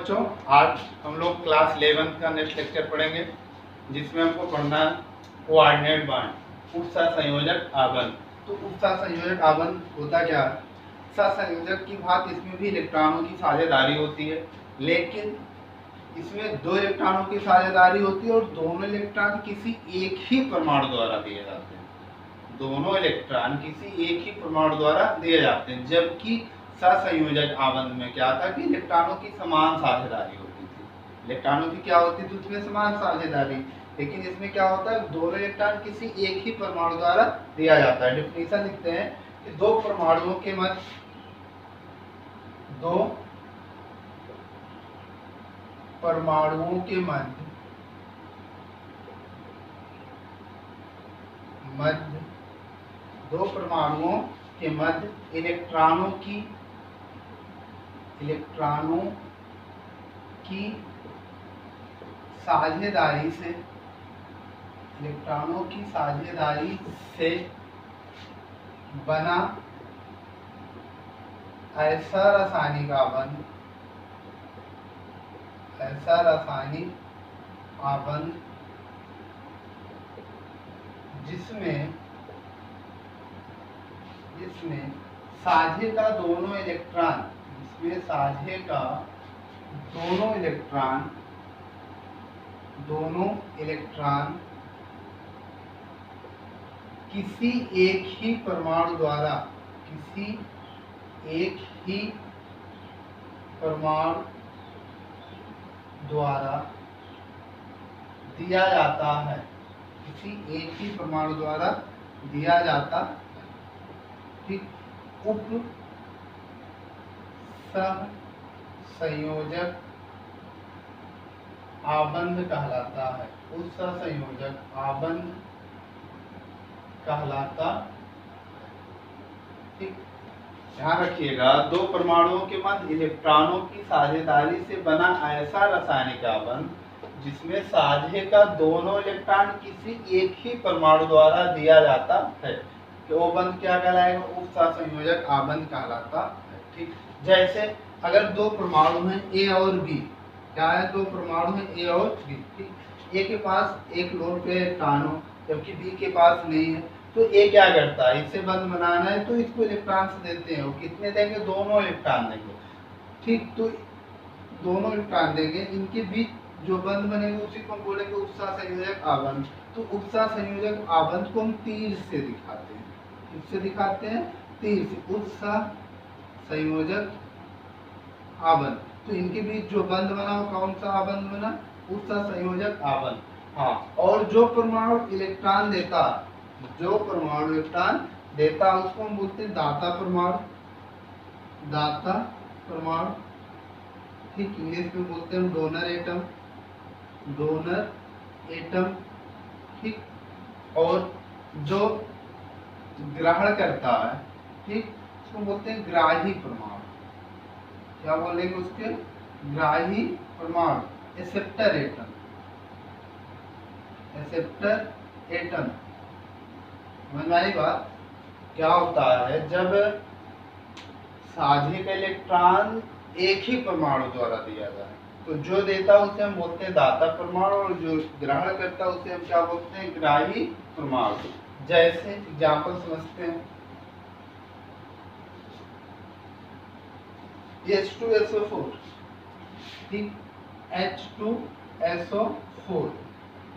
बच्चों, आज हम लोग क्लास 11 का नेक्स्ट लेक्चर पढ़ेंगे, जिसमें हमको पढ़ना है कोऑर्डिनेट बांड, उत्सह संयोजक आबंध। तो उत्सह संयोजक आबंध होता क्या है? उत्सह संयोजक की बात, इसमें भी इलेक्ट्रॉनों की साझेदारी होती है, लेकिन इसमें दो इलेक्ट्रॉनों की साझेदारी होती है और दोनों इलेक्ट्रॉन किसी एक ही परमाणु द्वारा दिए जाते हैं। दोनों इलेक्ट्रॉन किसी एक ही परमाणु द्वारा दिए जाते हैं, जबकि सहसंयोजक आबंध में क्या था कि इलेक्ट्रॉनों की समान साझेदारी होती थी। इलेक्ट्रॉनों की क्या होती थी उसमें? समान साझेदारी। लेकिन इसमें क्या होता है, दोनों इलेक्ट्रॉन किसी एक ही परमाणु द्वारा दिया जाता है। डेफिनेशन लिखते हैं कि दो परमाणुओं के मध्य दो परमाणुओं के मध्य दो परमाणुओं के मध्य इलेक्ट्रॉनों की साझेदारी से बना ऐसा रासायनिक आबंध जिसमें साझे का दोनों इलेक्ट्रॉन किसी एक ही परमाणु द्वारा दिया जाता है। किसी एक ही परमाणु द्वारा दिया जाता है। ठीक, उपसहसंयोजक आबंध कहलाता है। उपसहसंयोजक आबंध कहलाता। ठीक, ध्यान रखिएगा, दो परमाणुओं के मध्य इलेक्ट्रॉनों की साझेदारी से बना ऐसा रासायनिक आबंध जिसमें साझे का दोनों इलेक्ट्रॉन किसी एक ही परमाणु द्वारा दिया जाता है, तो वो बंध क्या कहलाएगा? उपसहसंयोजक आबंध कहलाता है। ठीक, जैसे अगर दो परमाणु हैं ए और बी, क्या है? दो परमाणु हैं ए और बी। ठीक, ए के पास एक लोन पे इलेक्ट्रॉन हो जबकि बी के पास नहीं है, तो ए क्या करता है? इससे बंध बनाना है तो इसको इलेक्ट्रॉन देते हैं। कितने देंगे? दोनों इलेक्ट्रॉन देंगे। ठीक, तो दोनों इलेक्ट्रॉन देंगे, इनके बीच जो बंध बनेगा उसी को हम बोलेंगे उत्सह संयोजक आबंध। तो उत्सह संयोजक आबंध को हम तीर से दिखाते हैं। किससे दिखाते हैं? तीर से। उत्सह संयोजक आबंध, तो इनके बीच जो बंध बना वो कौन सा आबंध बना? उत्सह संयोजक आबंध। हाँ, और जो परमाणु इलेक्ट्रॉन देता उसको हम बोलते हैं दाता परमाणु। ठीक, इंग्लिश में बोलते हैं डोनर एटम। ठीक, और जो ग्रहण करता है, ठीक, उसको बोलते हैं ग्राही परमाणु। क्या बोलेंगे उसके? ग्राही परमाणु। Acceptor atom. समझ में आई बात? क्या होता है, जब साझे का इलेक्ट्रॉन एक ही परमाणु द्वारा दिया जाए तो जो देता है उसे हम बोलते हैं दाता परमाणु, और जो ग्रहण करता है उसे हम क्या बोलते हैं? ग्राही परमाणु। जैसे एग्जाम्पल समझते हैं, H2SO4। ठीक, H2SO4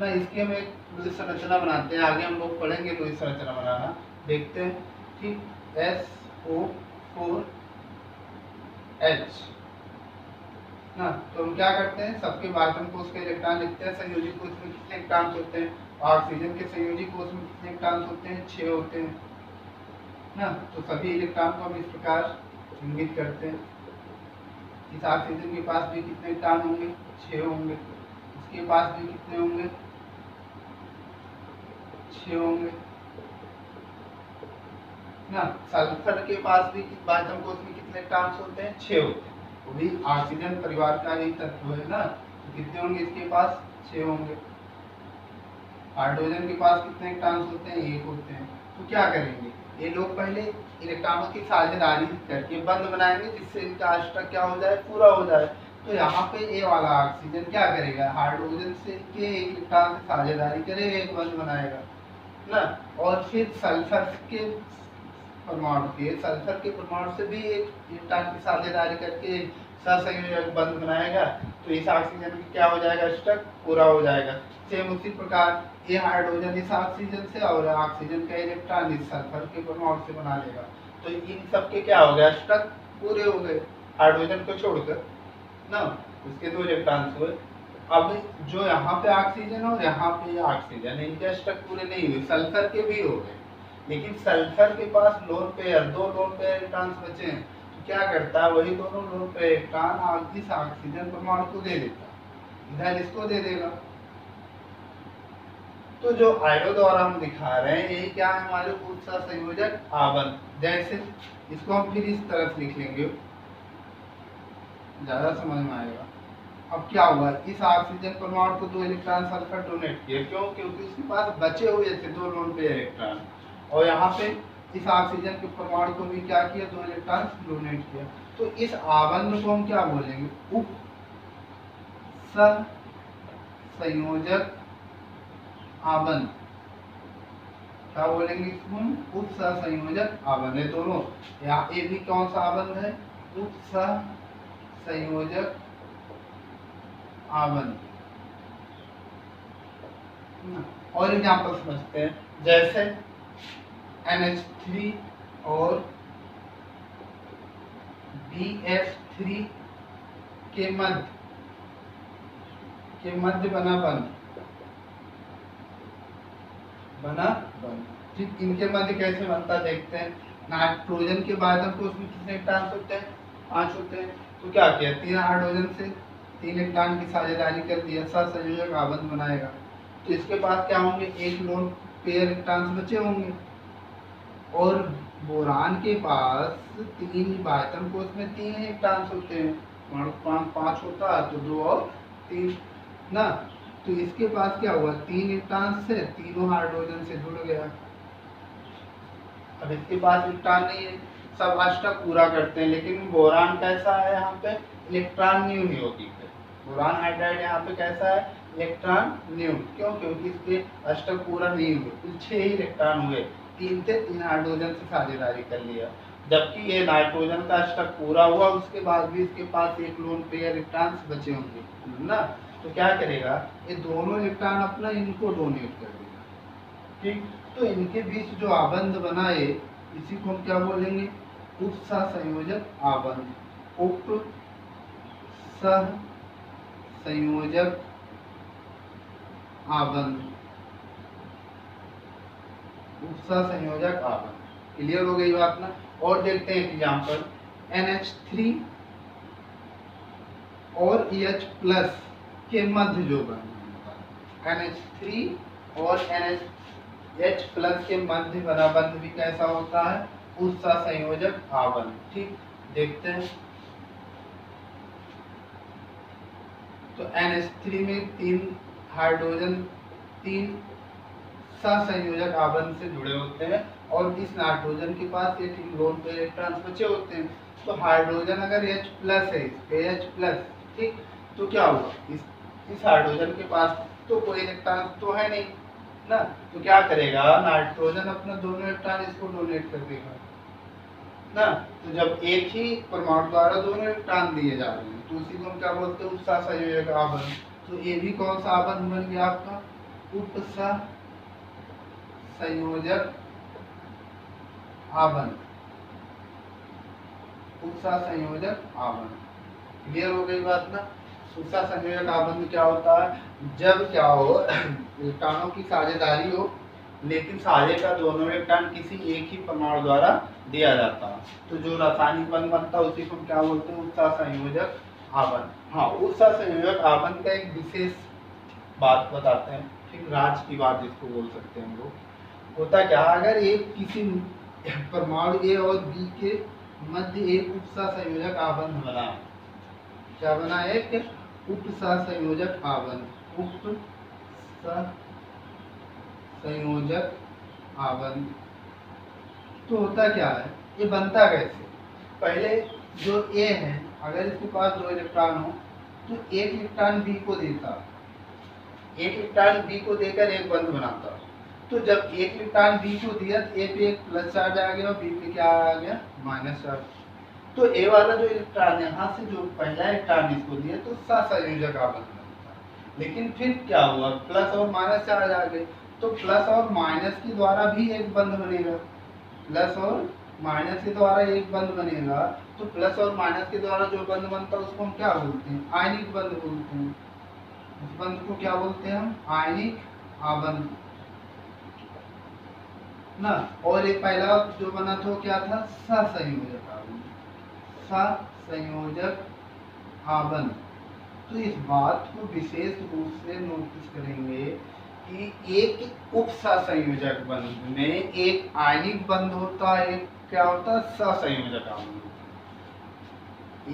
ना, इसकी हम एक लुईस संरचना बनाते हैं। आगे हम लोग पढ़ेंगे लुईस संरचना बनाना, देखते हैं। ठीक, SO4H ना, तो हम क्या करते हैं? सबके बाटम कोष के इलेक्ट्रॉन लिखते हैं। संयोजी कोष में कितने इलेक्ट्रॉन होते हैं? ऑक्सीजन के संयोजी कोष में कितने इलेक्ट्रॉन होते हैं? 6 होते हैं ना। तो सभी इलेक्ट्रॉन को हम इस प्रकार इंगित करते हैं। इस ऑक्सीजन के पास भी कितने इलेक्ट्रॉन होंगे? 6 होंगे। इसके पास भी कितने होंगे? 6 होंगे ना। सल्फर के पास भी बाटम कोष में कितने इलेक्ट्रॉन होते हैं? 6 होते हैं। वो भी ऑक्सीजन परिवार का ही तत्व है ना, तो कितने होंगे? इसके पास 6 होंगे। हाइड्रोजन के पास कितने इलेक्ट्रॉन होते हैं? 1 होते हैं। तो क्या करेंगे? ये लोग पहले इलेक्ट्रॉनों की साझेदारी करके बंध बनाएंगे जिससे इनका अष्टक क्या हो जाए? पूरा हो जाए। तो यहाँ पे ए वाला ऑक्सीजन क्या करेगा, हाइड्रोजन से के एक इलेक्ट्रॉन से साझेदारी करेगा, एक बंध बनाएगा ना, और फिर सल्फर के परमाणु से भी एक इलेक्ट्रॉन की साझेदारी करके सहसंयोजक बंध बनाएगा। तो इस ऑक्सीजन की क्या हो जाएगा, स्टक पूरा हो जाएगा। सेम उसी प्रकार ये हाइड्रोजन इस ऑक्सीजन से और ऑक्सीजन का इलेक्ट्रॉन इस सल्फर के परमाणु से बना लेगा। तो इन सब के क्या हो गया, स्टक पूरे हो गए हाइड्रोजन को छोड़कर ना, उसके दो इलेक्ट्रॉन हुए। अब जो यहाँ पे ऑक्सीजन और यहाँ पे ऑक्सीजन, इनके स्टक पूरे नहीं हुए, सल्फर के भी हो गए, लेकिन सल्फर के पास लोन पेयर, दो लोन पेयर इलेक्ट्रॉन्स बचे हैं। तो क्या करता है, वही दोनों लोन पेयर इलेक्ट्रॉन इस ऑक्सीजन परमाणु को दे देता, इधर इसको दे देगा। तो जो आयरो द्वारा हम दिखा रहे हैं यही क्या है, हमारे उत्सर्जक संयोजक आबंध। जैसे इसको हम फिर इस तरफ लिख लेंगे, ज्यादा समझ में आएगा। अब क्या हुआ, इस ऑक्सीजन परमाणु को दो इलेक्ट्रॉन सल्फर डोनेट किए, क्यों, क्योंकि उसके पास बचे हुए थे दो लोन पेयर इलेक्ट्रॉन, और यहाँ पे इस ऑक्सीजन के परमाणु को भी क्या किया, दो इलेक्ट्रॉन डोनेट किया। तो इस आबंध को हम क्या बोलेंगे, उप संयोजक आबंध। क्या बोलेंगे इसको हम, उप संयोजक आबंध है दोनों। यहाँ ये भी कौन सा आबंध है, उप संयोजक आबंध। और एग्जाम्पल समझते हैं, जैसे NH3 और BF3 के मध्य बना बंध, ठीक। इनके मध्य कैसे बनता देखते हैं। नाइट्रोजन के बाद हमको उसमें कितने इलेक्ट्रॉन होते हैं, 5 होते हैं। तो क्या किया, 3 हाइड्रोजन से 3 इलेक्ट्रॉन की साझेदारी कर दिया, सहसंयोजक आबंध बनाएगा। तो इसके पास क्या होंगे, एक लोन पेयर इलेक्ट्रॉन बचे होंगे, और बोरान के पास 3 बायतम कोष में 3 इलेक्ट्रॉन होते हैं, 5 होता है तो 2 और 3 ना। तो इसके पास क्या हुआ, 3 इलेक्ट्रॉन से तीनों हाइड्रोजन से जुड़ गया। अब इसके पास इलेक्ट्रॉन नहीं है, सब अष्टक पूरा करते हैं, लेकिन बोरान कैसा है, यहाँ पे इलेक्ट्रॉन न्यून यौगिक है। बोरान हाइड्राइड यहाँ पे कैसा है, इलेक्ट्रॉन न्यून, क्यों, क्योंकि इसके अष्टक पूरा नहीं हुए, कुल 6 ही इलेक्ट्रॉन हुए, 3 से 3 हाइड्रोजन से साझेदारी कर लिया। जबकि ये नाइट्रोजन का अष्टक पूरा हुआ, उसके बाद भी इसके पास एक लोन पेयर इलेक्ट्रॉन बचे होंगे ना। तो क्या करेगा, ये दोनों इलेक्ट्रॉन अपना इनको डोनेट कर देगा, ठीक। तो इनके बीच जो आबंध बना है, इसी को हम क्या बोलेंगे, उप संयोजक आबंध। उप संयोजक आबंध, उप संयोजक आबंध। क्लियर हो गई बात ना। और देखते हैं एग्जाम्पल, NH3 और EH+ के मध्य जो बंध, NH3 और NH+ के मध्य बना बंध भी कैसा होता है, उत्सा संयोजक आबंध, ठीक। देखते हैं, तो NH3 में 3 हाइड्रोजन 3 सहसंयोजक आबंध से जुड़े होते हैं, और इस नाइट्रोजन के पास एक लोन पेयर इलेक्ट्रॉन बचे होते हैं। तो हाइड्रोजन अगर H+ है, H+, ठीक, तो क्या हुआ, इस हाइड्रोजन के पास तो कोई इलेक्ट्रॉन तो है नहीं ना। तो क्या करेगा, नाइट्रोजन अपना दोनों इलेक्ट्रॉन इसको डोनेट कर देगा ना। तो जब एक ही परमाणु द्वारा दोनों इलेक्ट्रॉन दिए जा रहे हैं, तो उसी को हम क्या बोलते हैं, उपसा संयोजक आबंध। तो ये भी कौन सा आबंध बन गया आपका, उपसा संयोजक आबंध, उपसा संयोजक आबंध। क्लियर हो गई बात ना। उपसा संयोजक आबंध क्या होता है, जब क्या हो, इलेक्ट्रॉनों की साझेदारी हो, लेकिन साझे का दोनों इलेक्ट्रॉन किसी एक ही परमाणु द्वारा दिया जाता है, तो जो रासायनिक बंध बनता है उसी को क्या बोलते हैं, उत्सा संयोजक आबंध। हाँ, उत्सा संयोजक आबंध का एक विशेष बात बताते हैं, ठीक, राज की बात जिसको बोल सकते हैं हम लोग। होता क्या, अगर एक किसी परमाणु A और B के मध्य एक उपसा संयोजक आबंध बना, क्या बना, एक उपसा संयोजक आबंध, उपसा संयोजक आबंध। तो होता क्या है, ये बनता कैसे, पहले जो A है, अगर इसके पास 2 इलेक्ट्रॉन हो, तो एक इलेक्ट्रॉन बी को देता, एक इलेक्ट्रॉन बी को देकर एक बंध बनाता। तो जब एक इलेक्ट्रॉन बी को दिया तो ए पे एक प्लस चार्ज आ गया और बी पे क्या आ गया, माइनस चार्ज। तो ए वाला जो इलेक्ट्रॉन यहाँ से जो पहला इलेक्ट्रॉन इसको दिया तो सहसंयोजक आबंध बनता। लेकिन फिर क्या हुआ, प्लस और माइनस चार्ज आ गए, तो प्लस और माइनस के द्वारा भी एक बंध बनेगा, प्लस और माइनस के द्वारा एक बंध बनेगा। तो प्लस और माइनस के द्वारा जो बंध बनता है उसको हम क्या बोलते हैं, आयनिक बंध बोलते हैं। उस बंध को क्या बोलते हैं हम, आयनिक आबंध ना। और एक पहला जो बना था क्या था, सहसंयोजक आबंध, सहसंयोजक आबंध। तो इस बात को विशेष रूप से नोटिस करेंगे कि एक उप सहसंयोजक बंध में एक आयनिक बंध होता है, एक क्या होता है, सहसंयोजक आबंध।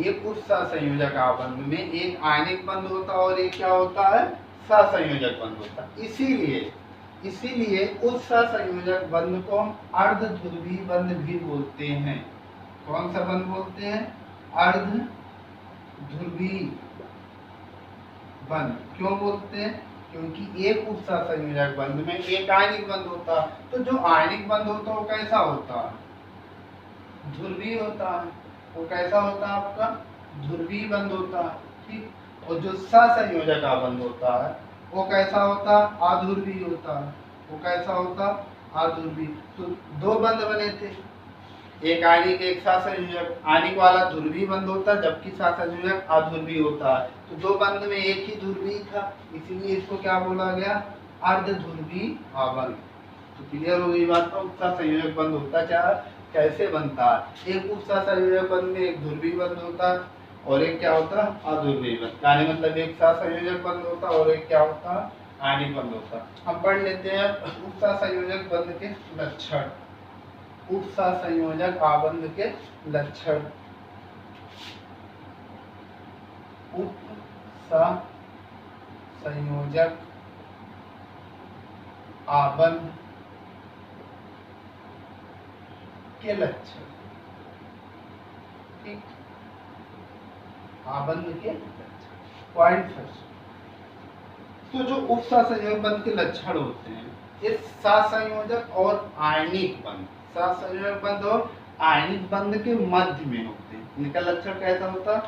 एक उप सहसंयोजक आबंध में एक आयनिक बंध होता है और एक क्या होता है, सहसंयोजक बंध होता है। इसीलिए उस सहसंयोजक बंध को हम अर्धध्रुवीय बंध भी बोलते हैं। कौन सा बंध बोलते हैं, अर्धध्रुवीय बंध। क्यों बोलते हैं, क्योंकि एक उप सहसंयोजक बंध में एक आयनिक बंध होता है। तो जो आयनिक बंध होता है वो कैसा होता है, ध्रुवीय होता है। वो कैसा होता है आपका, ध्रुवीय बंध होता है, ठीक। और जो सहसंयोजक आबंध होता है वो कैसा होता है, अध्रुवीय होता है। वो कैसा होता, अध्रुवीय। तो दो बंध बने थे, एक आयनिक एक सहसंयोजक। आयनिक वाला ध्रुवीय बंध होता है जबकि सहसंयोजक अध्रुवीय होता है। तो दो बंध में एक ही ध्रुवीय था, इसीलिए इसको क्या बोला गया, अर्धध्रुवीय आबंध। तो क्लियर हो गई बात। तो सहसंयोजक बंध होता क्या है, कैसे बनता है। एक उप सहसंयोजक बंध में एक ध्रुवीय बंध होता है और एक क्या होता है, अध्रुवीय बंध। यानी मतलब एक सहसंयोजक बंध होता है और एक क्या होता है, आयनिक बंध होता है। हम पढ़ लेते हैं उप सहसंयोजक बंध के लक्षण। उप सहसंयोजक आबंध के लक्षण। उप सहसंयोजक आबंध के लक्षण, ठीक। आबंध के लक्षण, पॉइंट फर्स्ट। तो जो उप सहसंयोजक बंध के लक्षण होते हैं, इस सहसंयोजक और आयनिक बंध, सहसंयोजक बंध और आयनिक बंध के मध्य में होते हैं। इनका लक्षण कैसा होता है,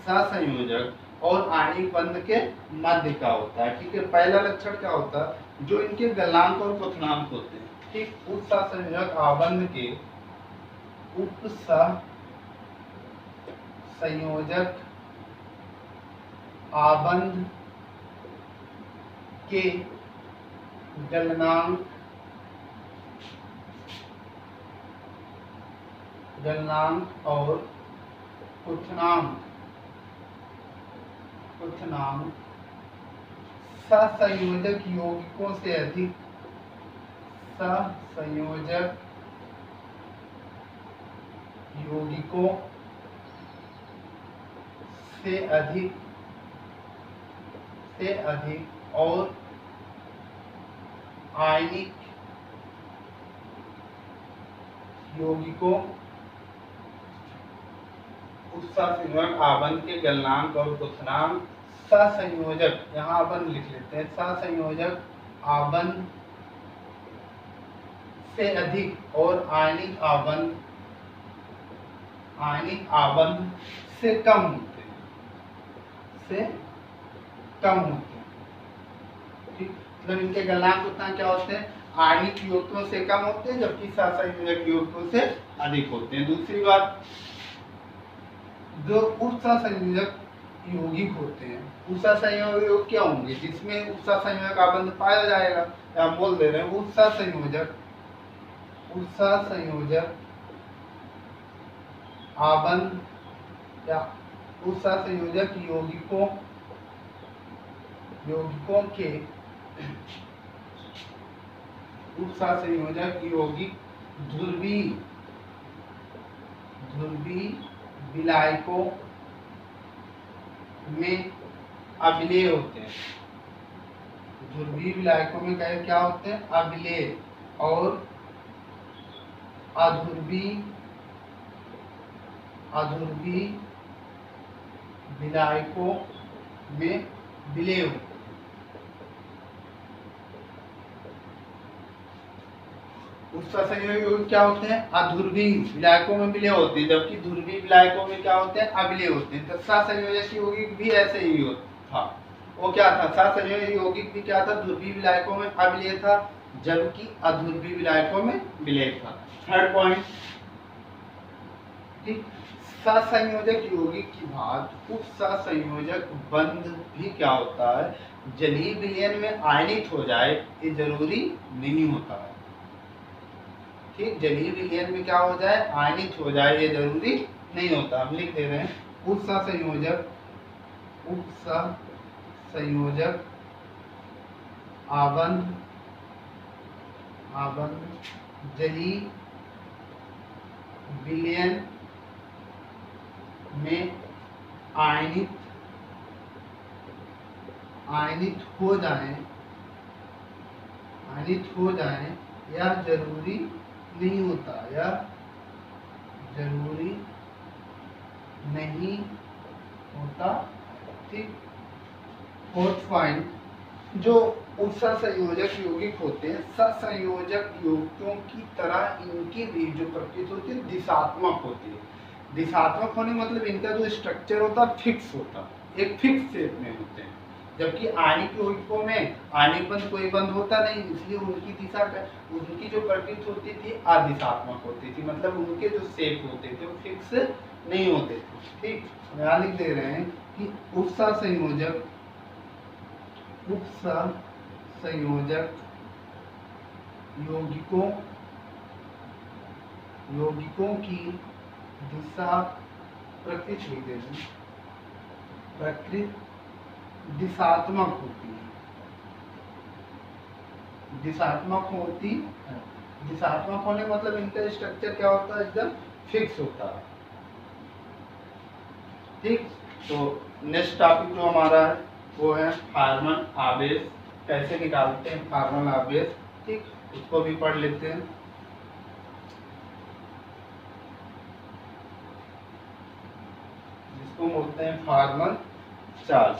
सहसंयोजक और आयनिक बंध के मध्य का होता है, ठीक है। पहला लक्षण क्या होता है, जो इनके गलनांक और क्वथनांक होते हैं, ठीक। उप सहसंयोजक आबंध के, उप सहसंयोजक आबंध के गलनांक और क्वथनांक सहसंयोजक यौगिकों से अधिक, सहसंयोजक यौगिकों से अधिक और आयनिक यौगिकों, उप सहसंयोजक आबंध के गलनांक और क्वथनांक, सहसंयोजक, यहाँ अपन लिख लेते हैं, सहसंयोजक आबंध से अधिक और आयनिक आबंध से कम होते हैं, ठीक। मतलब इनके गलनांक उतना क्या होते हैं, आयनिक यौगिकों से कम होते हैं जबकि सहसंयोजक यौगिकों से अधिक होते हैं। दूसरी बात, जो उप सहसंयोजक यौगिक होते हैं, उप सहसंयोजक यौगिक क्या होंगे, जिसमें उप सहसंयोजक आबंध पाया जाएगा, हम बोल दे रहे हैं उप सहसंयोजक आबंध या उप सहसंयोजक यौगिकों के, उप सहसंयोजक यौगिक ध्रुवीय विलायकों में अभिलेय होते हैं। ध्रुवीय विलायकों में क्या होते हैं, अभिलेय। और अध्रुवीय विलायकों में विलय होते हैं। उत्सर्जक संयोजक यौगिक क्या होते हैं? अध्रुवीय विलायकों में विलय होते हैं, जबकि ध्रुवीय विलायकों में क्या होते हैं? अविलय होते हैं। तो सहसंयोजक यौगिक भी ऐसे ही था। वो क्या था? सहसंयोजक यौगिक भी क्या था? ध्रुवीय विलायकों में अविलय था, जबकि अध्रुवीय विलायकों में विलय था। थर्ड पॉइंट, ठीक, सहसंयोजक यौगिक की बात, उपसहसंयोजक बंध भी क्या होता है? जलीय विलयन में आयनित हो जाए, ये जरूरी नहीं होता है। ठीक, जलीय विलयन में क्या हो जाए? आयनित हो जाए, ये जरूरी नहीं होता। हम लिख दे रहे हैं उपसहसंयोजक आबंध जलीय विलयन में आयनित हो जाए यह जरूरी नहीं होता, ठीक। फोर्थ पॉइंट, जो उपसहसंयोजक यौगिक होते हैं, सहसंयोजक यौगिकों की तरह इनकी भी जो प्रकृति होती है दिशात्मक होती है। दिशात्मक होने मतलब इनका जो स्ट्रक्चर होता है फिक्स होता है, एक फिक्स शेप में होते हैं, जबकि आणिक यौगिकों में आणिक बंध कोई बंध होता नहीं, इसलिए उनकी दिशा उनकी जो प्रकृति होती थी अदिशात्मक होती थी, मतलब उनके जो शेप होते थे वो फिक्स नहीं होते थे। ठीक, यहाँ लिख दे रहे हैं कि उपसहसंयोजक यौगिकों की दिशा प्रकृति दिशात्मक होती है। दिशात्मक होने मतलब इनका स्ट्रक्चर क्या होता है? एकदम फिक्स होता है। ठीक, तो नेक्स्ट टॉपिक जो हमारा है वो है फार्मल आवेश। कैसे निकालते हैं फार्मल आवेश? ठीक, उसको भी पढ़ लेते हैं। जिसको बोलते हैं फार्मल चार्ज।